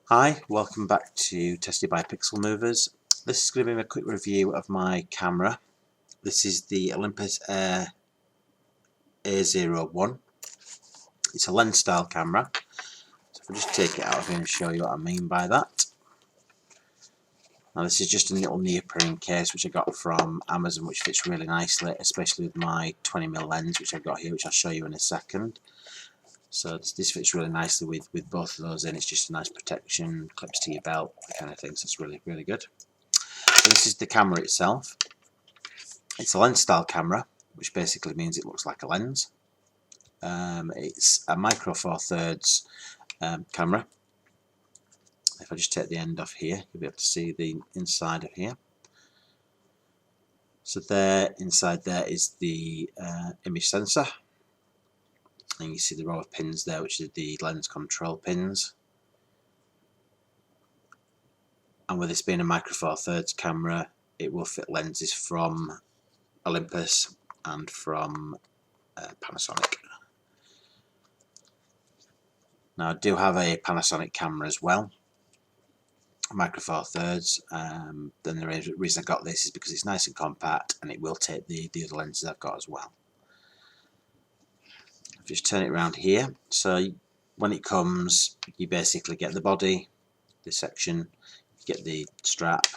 Hi, welcome back to Tested by Pixel Movers. This is going to be a quick review of my camera. This is the Olympus A01. It's a lens style camera. So if I just take it out of here and show you what I mean by that. Now this is just a little neoprene case which I got from Amazon, which fits really nicely, especially with my 20mm lens which I've got here, which I'll show you in a second. So this fits really nicely with both of those in. It's just a nice protection, clips to your belt, that kind of thing, so it's really good. So this is the camera itself. It's a lens style camera, which basically means it looks like a lens. It's a micro four thirds camera. If I just take the end off here, you'll be able to see the inside of here. So there, inside there is the image sensor, and you see the row of pins there, which is the lens control pins. And with this being a micro four thirds camera, it will fit lenses from Olympus and from Panasonic. Now I do have a Panasonic camera as well, micro four thirds. Then the reason I got this is because it's nice and compact and it will take the other lenses I've got as well. Just turn it around here. So when it comes, you basically get the body, this section, you get the strap,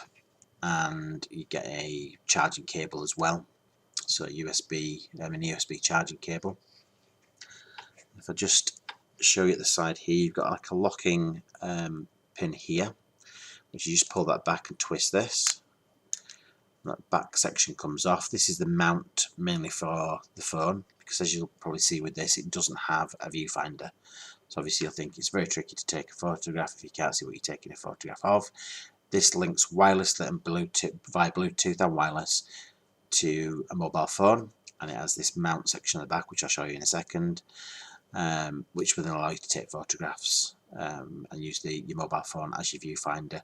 and you get a charging cable as well. So an USB charging cable. If I just show you at the side here, you've got like a locking pin here, which you just pull that back and twist this. That back section comes off. This is the mount mainly for the phone, because as you'll probably see with this, it doesn't have a viewfinder. So obviously you'll think it's very tricky to take a photograph if you can't see what you're taking a photograph of. This links wirelessly and via Bluetooth and wireless to a mobile phone, and it has this mount section at the back, which I'll show you in a second, which will then allow you to take photographs and use your mobile phone as your viewfinder,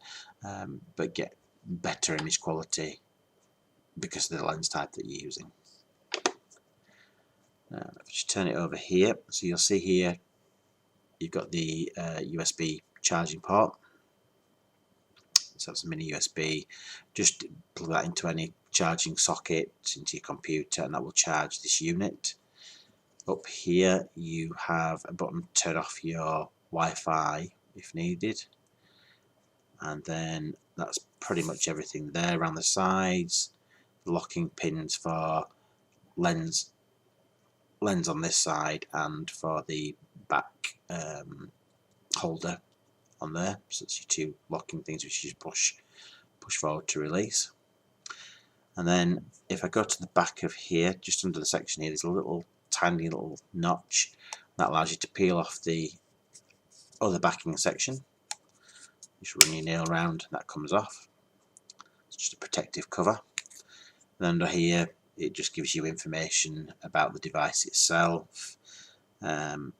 but get better image quality because of the lens type that you're using. Just turn it over here, so you'll see here you've got the USB charging port. So that's a mini USB. Just plug that into any charging socket, into your computer, and that will charge this unit. Up here you have a button to turn off your Wi-Fi if needed, and then that's pretty much everything there. Around the sides, locking pins for lens on this side and for the back holder on there. So it's your two locking things which you just push forward to release. And then if I go to the back of here, just under the section here, there's a tiny little notch that allows you to peel off the other backing section. Just run your nail around and that comes off. It's just a protective cover. And under here it just gives you information about the device itself. In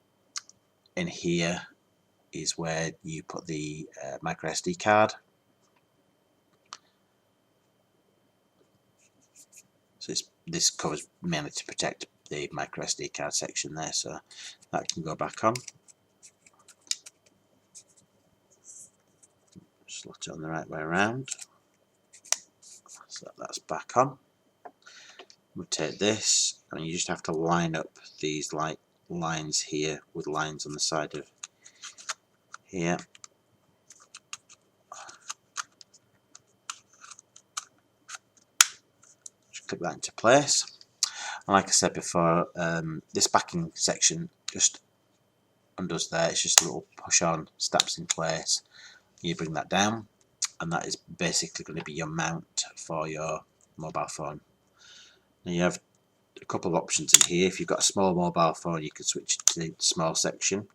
here is where you put the micro SD card. So this covers mainly to protect the micro SD card section there, so that can go back on. Slot it on the right way around. So that's back on. We'll take this, and you just have to line up these lines here with lines on the side of here. Just clip that into place. And like I said before, this backing section just undoes there. It's just a little push on, snaps in place. You bring that down, and that is basically going to be your mount for your mobile phone. Now you have a couple of options in here. If you've got a small mobile phone, you can switch to the small section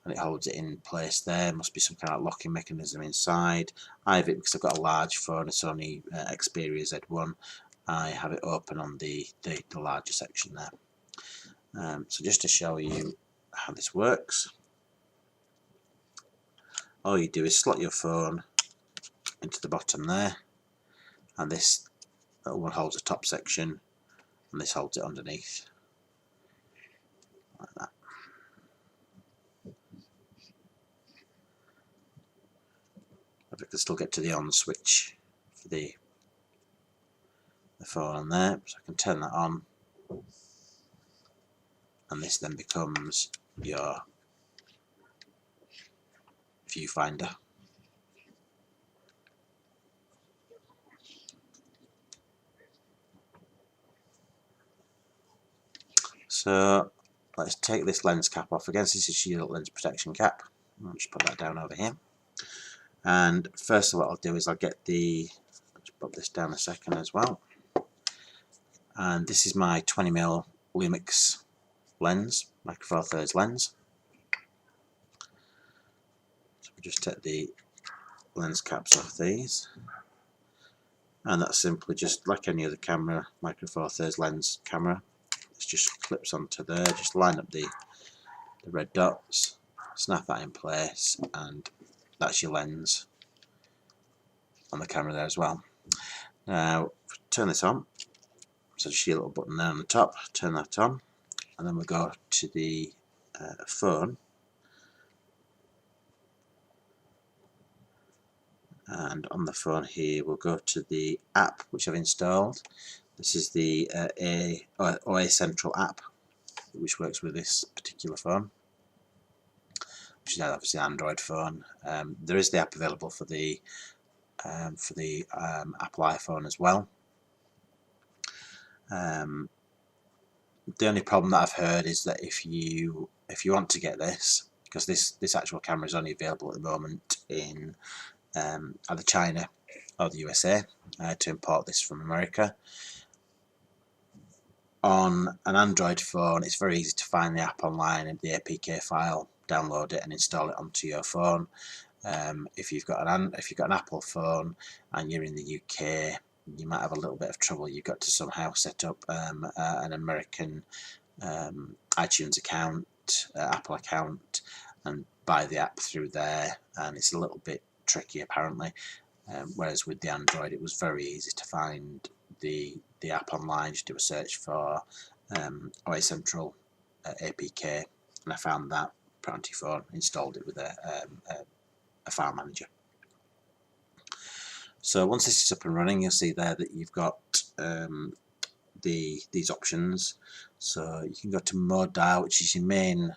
and it holds it in place there. Must be some kind of locking mechanism inside. I have it because I've got a large phone, a Sony Xperia Z1. I have it open on the larger section there. So just to show you how this works, all you do is slot your phone into the bottom there, and this one holds the top section and this holds it underneath like that. if I can still get to the on switch for the phone on there, so I can turn that on, and this then becomes your viewfinder. So let's take this lens cap off again. This is your lens protection cap. I'll just put that down over here. And first of all, what I'll do is I'll get the, let's put this down a second as well. And this is my 20mm Lumix lens, Micro Four Thirds lens. So we just take the lens caps off these, and that's simply just like any other camera, Micro Four Thirds lens camera. It just clips onto there. Just line up the red dots, snap that in place, and that's your lens on the camera there as well. Now turn this on. So just your little button there on the top, turn that on, and then we'll go to the phone, and on the phone here we'll go to the app which I've installed. This is the A Central app, which works with this particular phone, which is obviously an Android phone. There is the app available for the Apple iPhone as well. The only problem that I've heard is that if you want to get this, because this actual camera is only available at the moment in either China or the USA, to import this from America. On an Android phone, it's very easy to find the app online and the APK file, download it and install it onto your phone. If you've got an Apple phone and you're in the UK, you might have a little bit of trouble. You've got to somehow set up an American iTunes account, Apple account, and buy the app through there, and it's a little bit tricky apparently. Whereas with the Android, it was very easy to find the app online. Just do a search for A Central APK, and I found that, put it onto your phone, installed it with a file manager. So once this is up and running, you'll see there that you've got these options. So you can go to mode dial, which is your main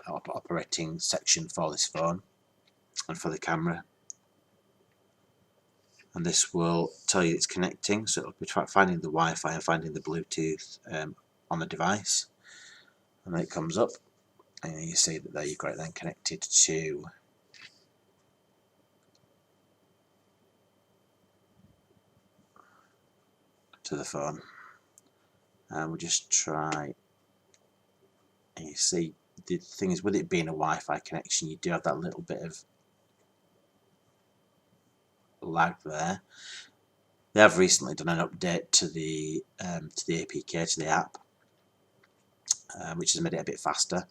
operating section for this phone and for the camera, and this will tell you it's connecting, so it'll be finding the Wi-Fi and finding the Bluetooth on the device, and then it comes up and you see that there you've got it then connected to the phone. And we'll just try, and you see the thing is, with it being a Wi-Fi connection, you do have that little bit of lag there. They have recently done an update to the APK, to the app, which has made it a bit faster,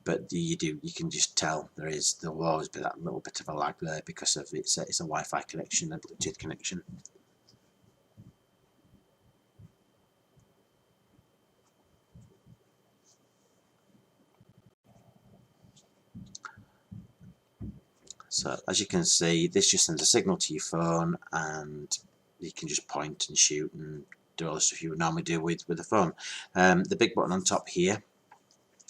but you can just tell there will always be that little bit of a lag there because of it's a Wi-Fi connection, a Bluetooth connection. So as you can see, this just sends a signal to your phone, and you can just point and shoot and do all the stuff you would normally do with the phone. The big button on top here,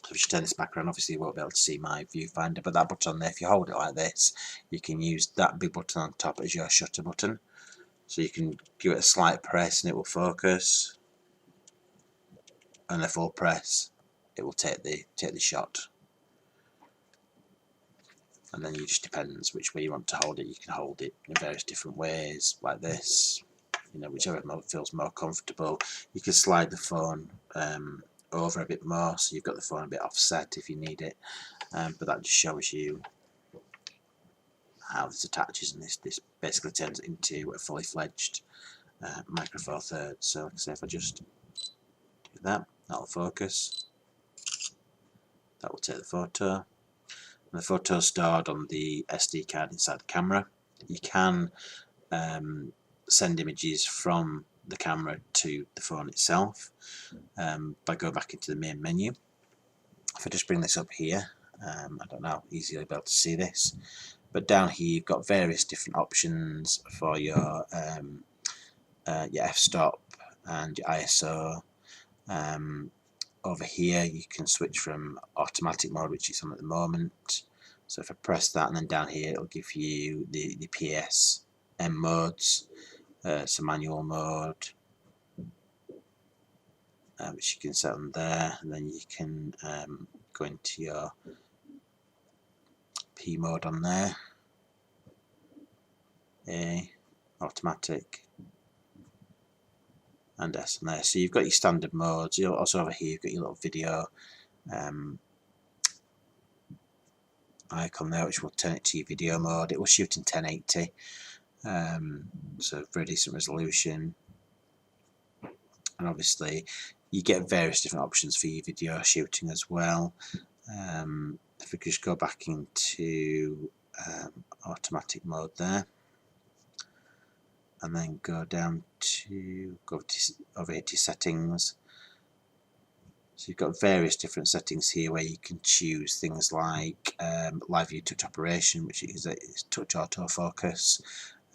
so if you turn this back around, obviously you won't be able to see my viewfinder, but that button there, if you hold it like this, you can use that big button on top as your shutter button. So you can give it a slight press and it will focus, and a full press, it will take the shot. And then it just depends which way you want to hold it. You can hold it in various different ways, like this, whichever feels more comfortable. You can slide the phone over a bit more, so you've got the phone a bit offset if you need it, but that just shows you how this attaches, and this basically turns it into a fully fledged Micro Four Thirds. So like I say, if I just do that, that'll focus, that will take the photo. The photo is stored on the SD card inside the camera. You can send images from the camera to the phone itself by going back into the main menu. If I just bring this up here, I don't know how easy you'll be able to see this, but down here you've got various different options for your f-stop and your ISO. Over here you can switch from automatic mode, which is on at the moment. So if I press that, and then down here it'll give you the PSM modes, so manual mode, which you can set on there, and then you can go into your P mode on there, A, automatic, and S on there. So you've got your standard modes. You also over here you've got your little video icon there, which will turn it to your video mode. It will shoot in 1080, so very decent resolution. And obviously you get various different options for your video shooting as well. If we could just go back into automatic mode there, and then go down to over here to settings. So you've got various different settings here where you can choose things like live view touch operation, which is touch autofocus.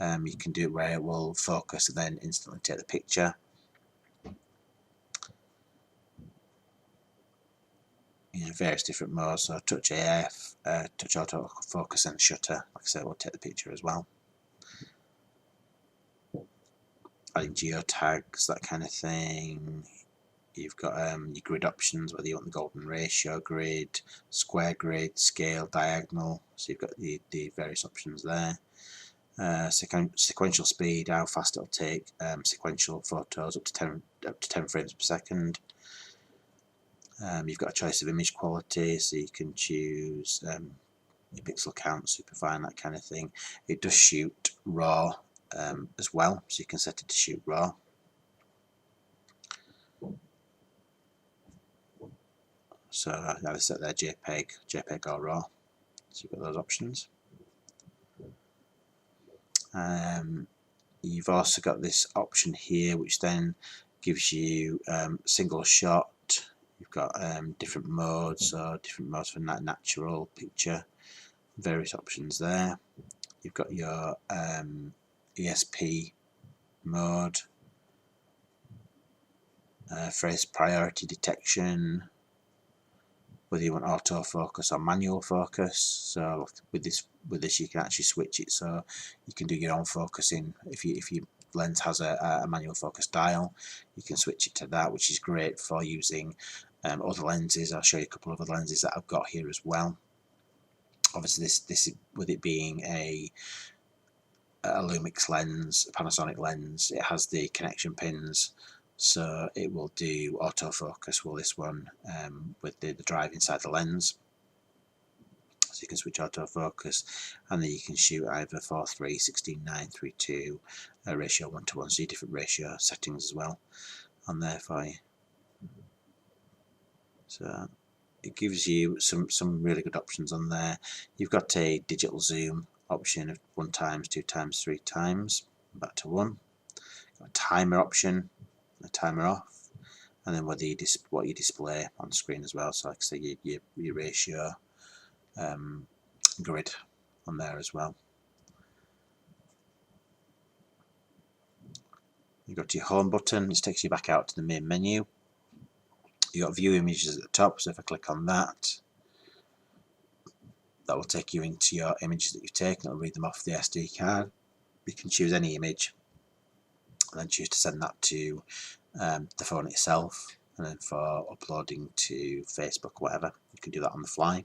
You can do it where it will focus and then instantly take the picture. Various different modes, so touch AF, touch autofocus, and shutter. Like I said, will take the picture as well. Adding geotags, that kind of thing. You've got your grid options, whether you want the golden ratio grid, square grid, scale, diagonal. So you've got the various options there. Sequential speed, how fast it'll take sequential photos, up to 10 frames per second. You've got a choice of image quality, so you can choose your pixel count, superfine, that kind of thing. It does shoot RAW as well, so you can set it to shoot RAW. So I've set there JPEG or RAW, so you've got those options. You've also got this option here which then gives you single shot. You've got different modes, so different modes for natural, picture, various options there. You've got your ESP mode, phrase priority detection, whether you want autofocus or manual focus. So with this you can actually switch it, so you can do your own focusing. If your lens has a manual focus dial, you can switch it to that, which is great for using other lenses. I'll show you a couple of other lenses that I've got here as well. Obviously this with it being a Lumix lens, a Panasonic lens, it has the connection pins, so it will do autofocus with this one with the drive inside the lens. So you can switch autofocus, and then you can shoot either 4:3, 16:9, 3:2, ratio 1:1, so your different ratio settings as well on there for you. So it gives you some really good options on there. You've got a digital zoom option of 1 times, 2 times, 3 times, back to 1. Got a timer option, a timer off, and then what you display on screen as well. So like I say, your ratio grid on there as well. You go to your home button, this takes you back out to the main menu. You got view images at the top, so if I click on that, that will take you into your images that you've taken. It'll read them off the SD card. You can choose any image and then choose to send that to the phone itself, and then for uploading to Facebook or whatever, you can do that on the fly.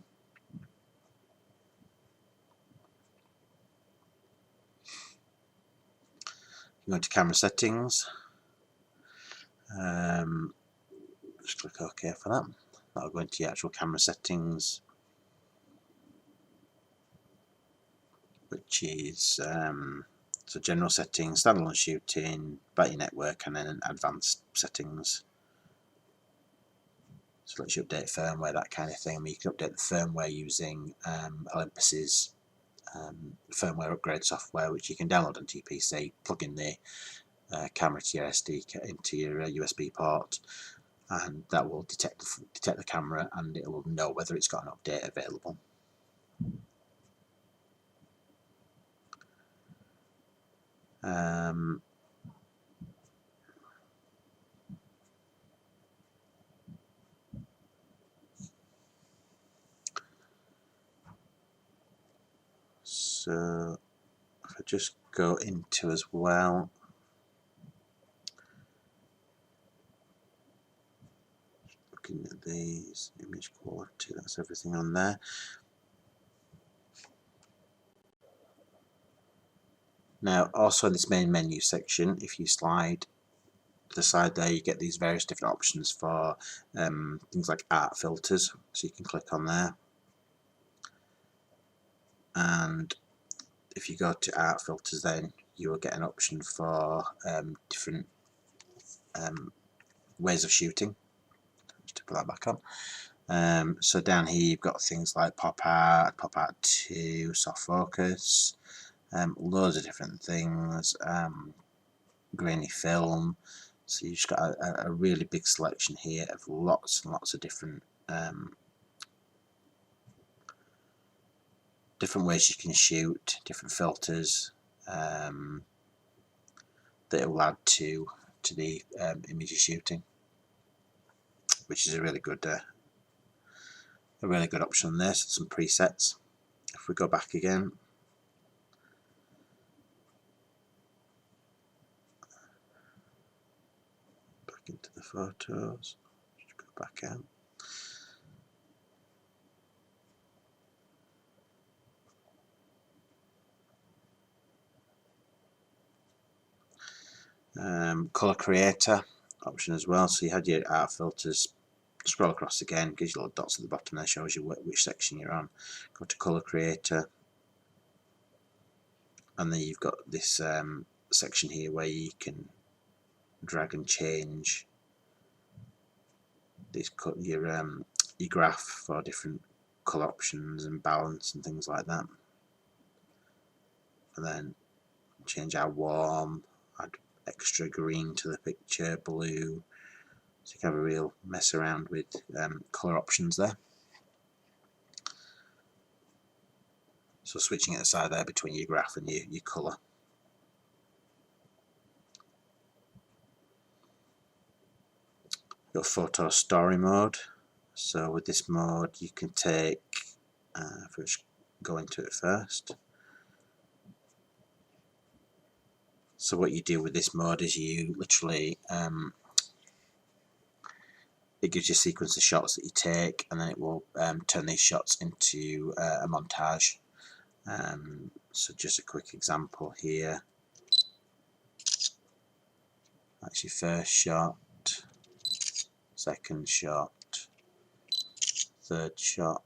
You go into camera settings, just click OK for that. That'll go into your actual camera settings, which is so general settings, standalone shooting, battery network, and then advanced settings. So lets you update firmware, that kind of thing. I mean, you can update the firmware using Olympus's firmware upgrade software, which you can download onto your PC, plug in the camera to your SD into your USB port, and that will detect the camera, and it will know whether it's got an update available. So if I just go into as well, looking at these, image quality, that's everything on there. Now also in this main menu section, if you slide to the side there, you get these various different options for things like art filters, so you can click on there, and if you go to art filters, then you will get an option for different ways of shooting. Just to put that back on. So down here you've got things like pop art 2, soft focus, loads of different things, grainy film. So you've just got a really big selection here of lots and lots of different ways you can shoot, different filters that it will add to the image you're shooting, which is a really good option there. So some presets. If we go back again, back into the photos, just go back out. Color creator option as well. So you had your art filters. Scroll across again, gives you little dots at the bottom there, shows you which section you're on. Go to color creator, and then you've got this section here where you can drag and change your graph for different color options and balance and things like that, and then change how warm, add extra green to the picture, blue, so you can have a real mess around with color options there. So switching at the side there between your graph and your color. Got photo story mode. So with this mode you can take, if we just go into it first. So what you do with this mode is you literally, it gives you a sequence of shots that you take, and then it will turn these shots into a montage. So just a quick example here. That's your first shot, second shot, third shot.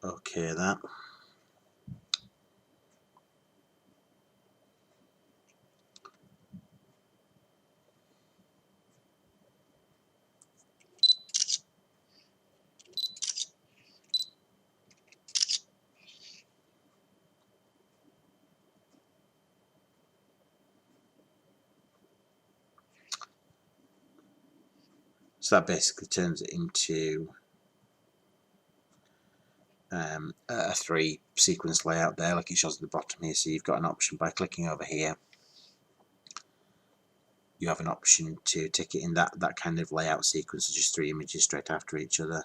Okay, that. So that basically turns it into a 3 sequence layout there, like it shows at the bottom here. So you've got an option by clicking over here. You have an option to take it in that kind of layout sequence, just 3 images straight after each other.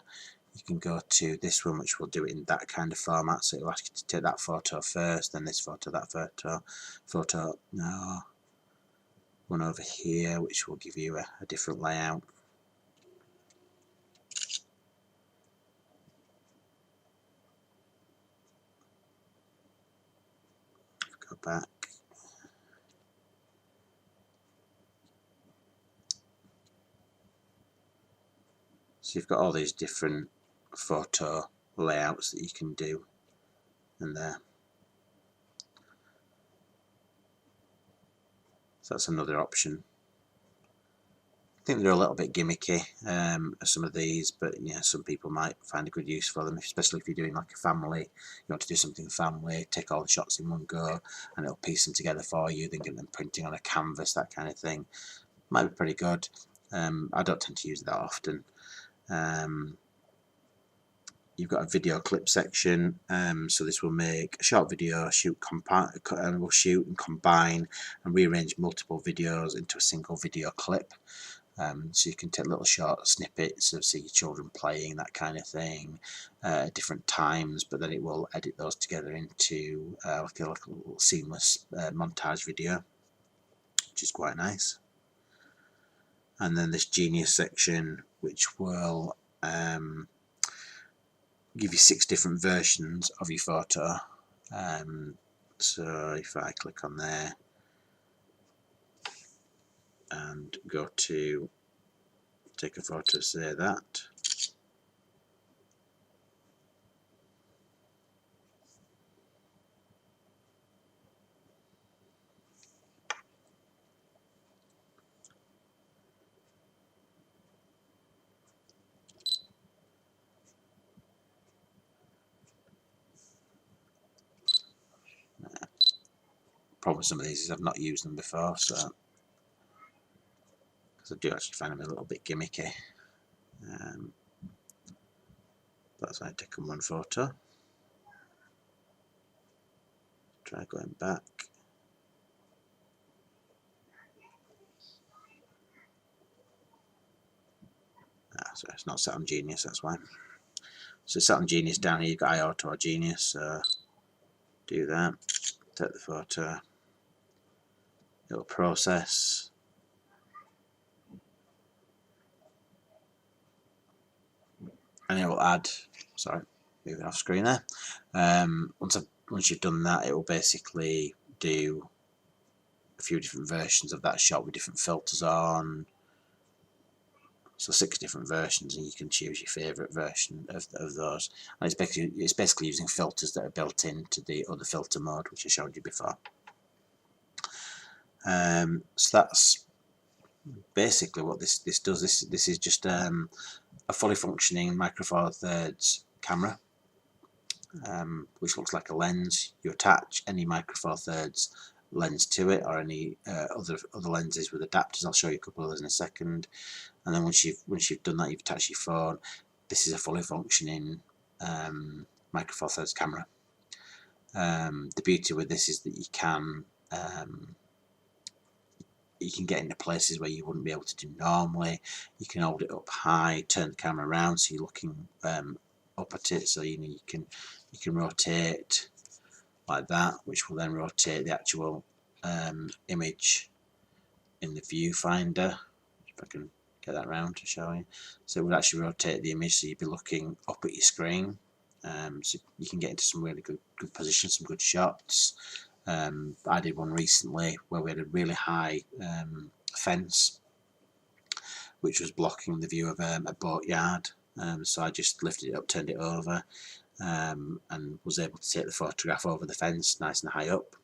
You can go to this one, which will do it in that kind of format. So it'll ask you to take that photo first, then this photo, that photo. No, one over here, which will give you a different layout. Go back. So you've got all these different photo layouts that you can do in there. So that's another option. I think they're a little bit gimmicky, some of these, but yeah, some people might find a good use for them, especially if you're doing like a family. You want to do something family, take all the shots in one go, and it'll piece them together for you, then get them printing on a canvas, that kind of thing. might be pretty good. I don't tend to use it that often. You've got a video clip section, so this will make a short video, will shoot and combine and rearrange multiple videos into a single video clip. So you can take little short snippets of, see, your children playing, that kind of thing, at different times, but then it will edit those together into like a little seamless montage video, which is quite nice. And then this Genius section, which will give you 6 different versions of your photo. So if I click on there and go to take a photo, say that, problem with some of these is I've not used them before, so because I do actually find them a little bit gimmicky. That's why I take one photo. Try going back. Sorry, it's not set on Genius, that's why. So it's set on Genius down here, you've got iAuto or Genius, so do that, take the photo, it'll process, and it will add, sorry, moving off screen there. Once you've done that, it will basically do a few different versions of that shot with different filters on. So 6 different versions, and you can choose your favourite version of those. And it's basically using filters that are built into the other filter mode, which I showed you before. So that's basically what this does. This is just a fully functioning Micro Four Thirds camera, which looks like a lens. You attach any Micro Four Thirds lens to it, or any other lenses with adapters. I'll show you a couple of those in a second. And then once you've done that, you've attached your phone. This is a fully functioning Micro Four Thirds camera. The beauty with this is that you can get into places where you wouldn't be able to do normally. You can hold it up high, turn the camera around so you're looking up at it. So you can rotate like that, which will then rotate the actual image in the viewfinder. If I can get that round to show you. So it would actually rotate the image, so you'd be looking up at your screen. So you can get into some really good positions, some good shots. I did one recently where we had a really high fence which was blocking the view of a boatyard. So I just lifted it up, turned it over, and was able to take the photograph over the fence, nice and high up.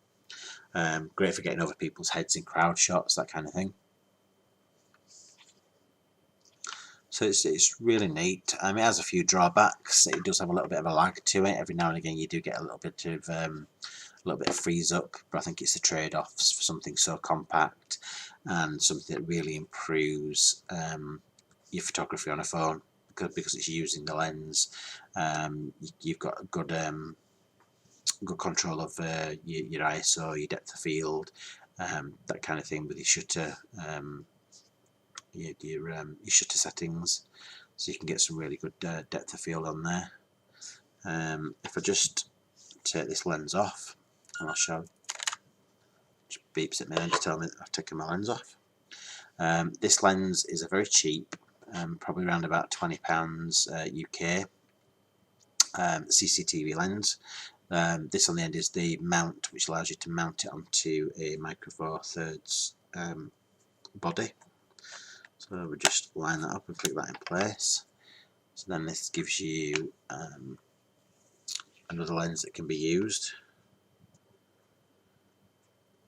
Great for getting over people's heads in crowd shots, that kind of thing. So it's really neat. It has a few drawbacks. It does have a little bit of a lag to it. Every now and again you do get a little bit of freeze up, but I think it's the trade-offs for something so compact and something that really improves your photography on a phone, because it's using the lens. You've got a good control of your ISO, your depth of field, that kind of thing with your shutter. Your shutter settings, so you can get some really good depth of field on there. If I just take this lens off, and I'll show, just beeps at me and just tell me that I've taken my lens off. This lens is a very cheap, probably around about £20 UK CCTV lens. This on the end is the mount, which allows you to mount it onto a Micro Four Thirds body. So we'll just line that up and click that in place. So then this gives you another lens that can be used.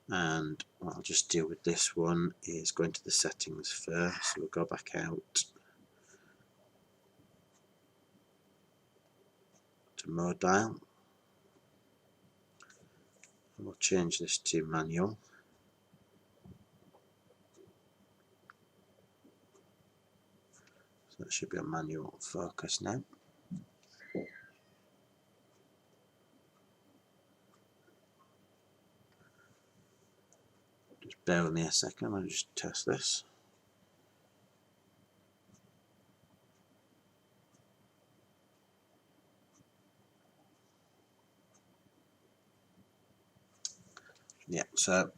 And what I'll just do with this one is go into the settings first. So we'll go back out to mode dial. And we'll change this to manual. So that should be a manual focus now. Just bear with me a second, I'll just test this. Yeah, so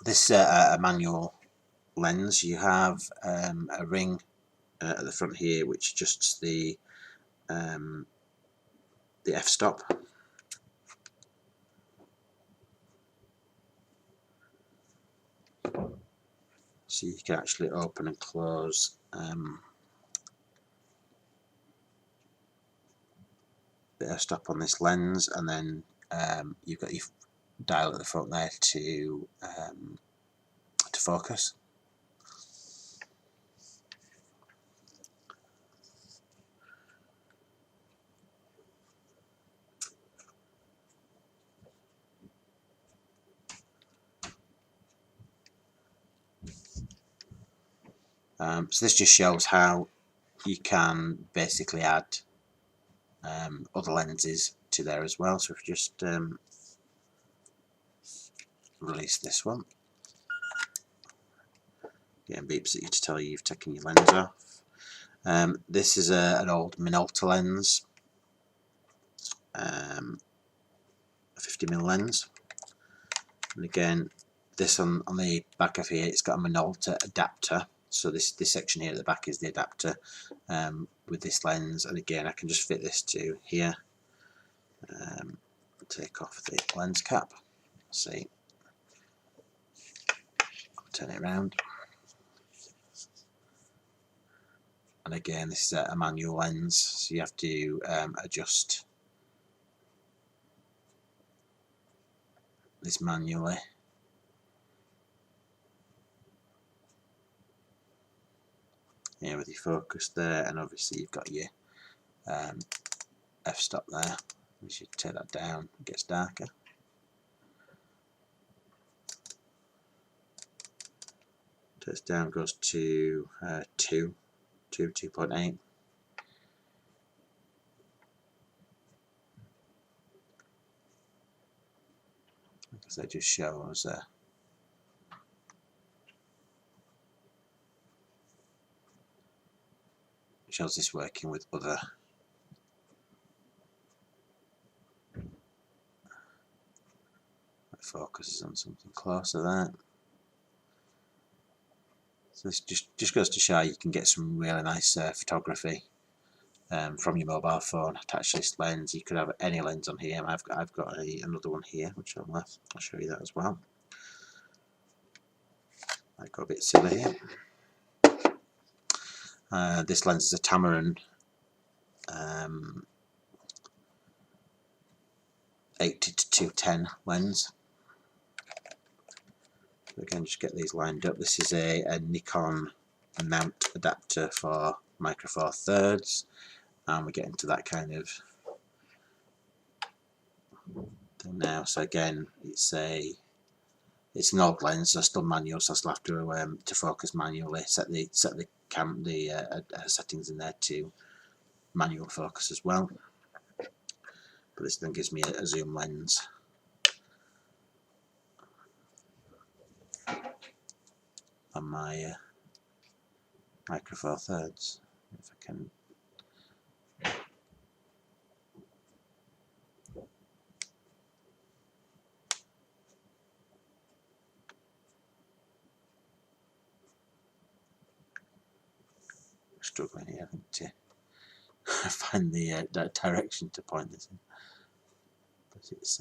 this is a manual lens. You have a ring at the front here which adjusts the f-stop. So you can actually open and close the f-stop on this lens, and then you've got your dial at the front there to focus. So this just shows how you can basically add other lenses to there as well. So if you just release this one, again beeps at you to tell you you've taken your lens off. This is an old Minolta lens, a 50mm lens, and again this on the back of here, it's got a Minolta adapter. So this section here at the back is the adapter with this lens, and again I can just fit this to here. Take off the lens cap, see, turn it around, and again this is a manual lens, so you have to adjust this manually. Here with your focus there, and obviously you've got your f-stop there. You should take that down, it gets darker. Turns down, goes to 2.8. Because that just shows this working with other focuses on something closer there. So this just goes to show you can get some really nice photography from your mobile phone attached to this lens. You could have any lens on here. I've got another one here which I'm left. I'll show you that as well. I got a bit silly here. This lens is a Tamron 80-210 lens. So again, just get these lined up. This is a Nikon mount adapter for micro four thirds, and we get into that kind of thing now. So again, it's an old lens, so still manual, so I still have to focus manually. Set the settings in there to manual focus as well. But this then gives me a zoom lens. On my micro four thirds, if I can. Struggling here, I think, to find the direction to point this in, but it's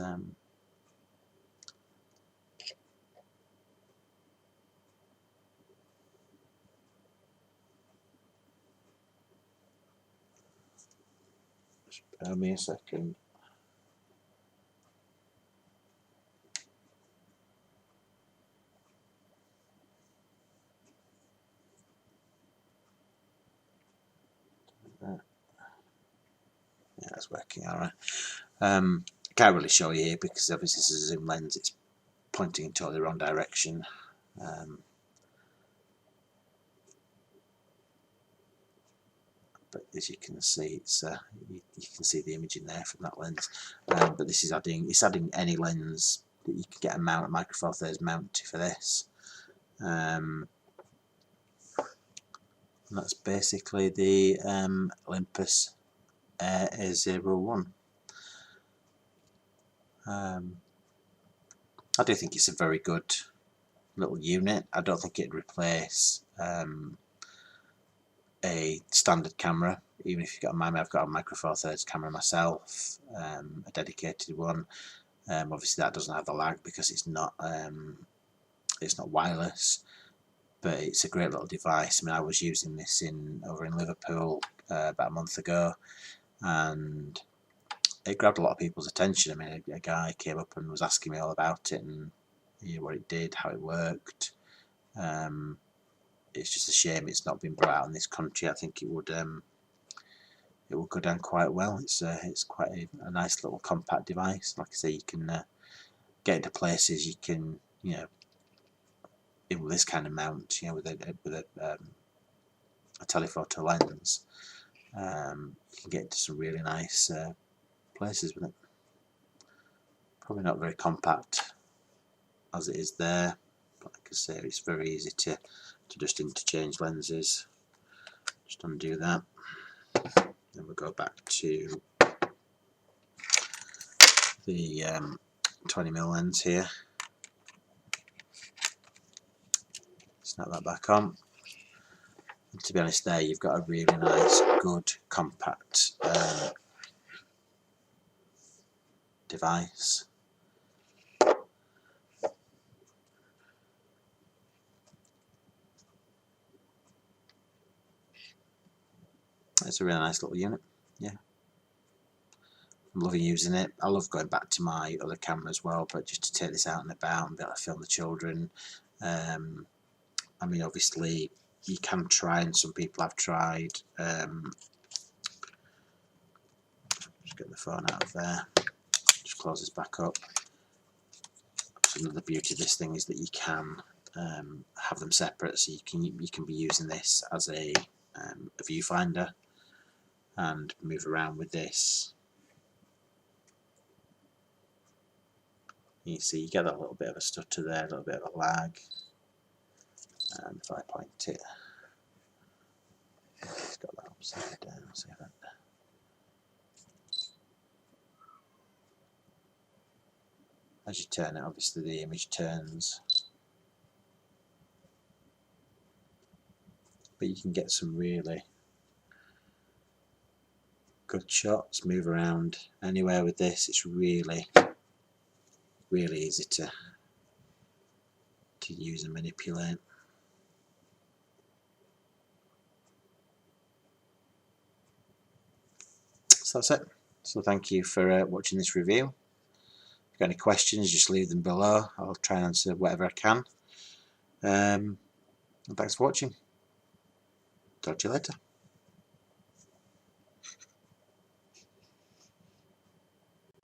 just bear me a second. Yeah, that's working alright. I can't really show you here because obviously this is a zoom lens, it's pointing in totally the wrong direction. but as you can see, it's you can see the image in there from that lens. But this is adding any lens that you can get a mount, a Micro Four Thirds mount to for this. And that's basically the Olympus A01. I do think it's a very good little unit. I don't think it'd replace a standard camera, even if you've got I've got a Micro Four Thirds camera myself, a dedicated one. Obviously that doesn't have the lag because it's not wireless, but it's a great little device. I mean, I was using this over in Liverpool about a month ago, and it grabbed a lot of people's attention. I mean, a guy came up and was asking me all about it and what it did, how it worked. It's just a shame it's not been brought out in this country. I think it would go down quite well. It's quite a nice little compact device. Like I say, you can get into places. You can, even with this kind of mount, with a telephoto lens, you can get into some really nice places with it. Probably not very compact as it is there, but like I say, it's very easy to just interchange lenses. Just undo that, then we'll go back to the 20mm lens here. Snap that back on. And to be honest, there you've got a really nice, good, compact device. It's a really nice little unit. Yeah, I'm loving using it. I love going back to my other camera as well, but just to take this out and about and be able to film the children. I mean, obviously you can try, and some people have tried. Just get the phone out of there. Just close this back up. So another beauty of this thing is that you can have them separate, so you can be using this as a viewfinder and move around with this. You see, you get a little bit of a stutter there, a little bit of a lag. And if I point it, it's got that upside down. See that? As you turn it, obviously the image turns, but you can get some really good shots. Move around anywhere with this. It's really easy to use and manipulate. So that's it. So thank you for watching this review. If you've got any questions, just leave them below. I'll try and answer whatever I can. And thanks for watching. Talk to you later.